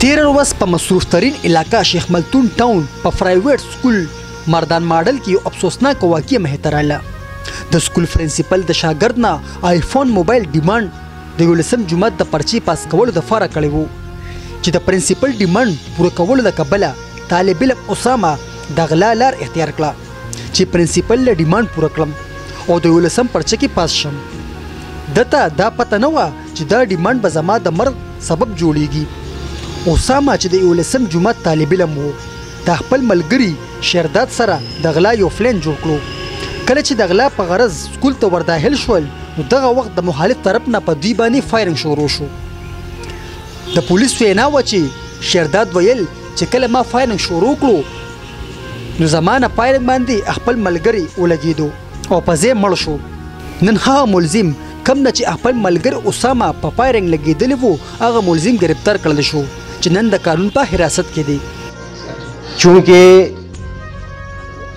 تیر ورځ په مصروف ترین علاقہ شیخ ملتون ټاون په پرایویټ سکول مردان ماډل کې یو افسوسناک واقعه مخې ته راغله. د سکول پرنسپل د شاګرد نه آیفون موبایل ډیمانډ د 11 جماعت د پرچې پاس کولو دپاره کړی و چې د پرنسپل ډیمانډ پوره کولو د کبله طالب علم اسامه د غلا لار اختیار کړه چې پرنسپل له ډیمانډ پوره کړم او د 11 پرچې کې پاس شم. دته دا پته نه وه چې دا ډیمانډ به زما د مرګ سبب جوړیږي. اسامه چې د 11 جماعت طالب علم و د خپل ملګري شیرداد سره د غلا یو پلان جوړ کړو. کله چې د غلا په غرض سکول ته ورداخل شول نو دغه وخت د مخالف طرف نه په دوی باندې فایرنګ شروع شو. د پولیس وینا وه چې شیرداد ویل چې کله ما فایرنګ شروع کړو نو زما نه فایرنګ باندې خپل ملګري ولګېدو او په ځای مړ شو. نن هغه ملزم کم نه چې خپل ملګری اسامه په فایرنګ لګېدلی و هغه ملزم گرفتار کړل شو چې نن د قانون په حراست کې دی. چونکہ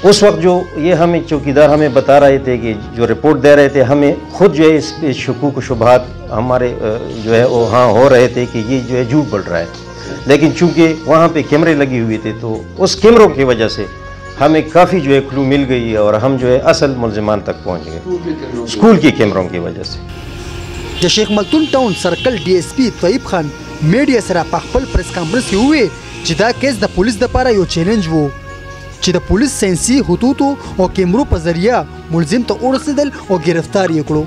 उस वक्त जो ये हमें चौकीदार हमें बता रहे थे कि जो रिपोर्ट दे रहे थे हमें खुद जो है इस पे शकूक शुबहात हमारे जो है वो हाँ हो रहे थे कि ये जो है झूठ बोल रहा है. लेकिन चूंकि वहाँ पे कैमरे लगे हुए थे तो उस कैमरों की वजह से हमें काफ़ी जो है क्लू मिल गई और हम जो है असल मुलजिमान तक पहुँच गए स्कूल के कैमरों की वजह से. د شیخ ملتون ټاون سرکل DSP طیب خان میډیا سره په خپل پریس کانفرنس کې وویل چې دا کیس د پولیس لپاره یو چیلنج و چې د پولیس ساینسي خطوطو او کیمرو په ذریعه ملزم ته ورسېدل او گرفتار یې کړو.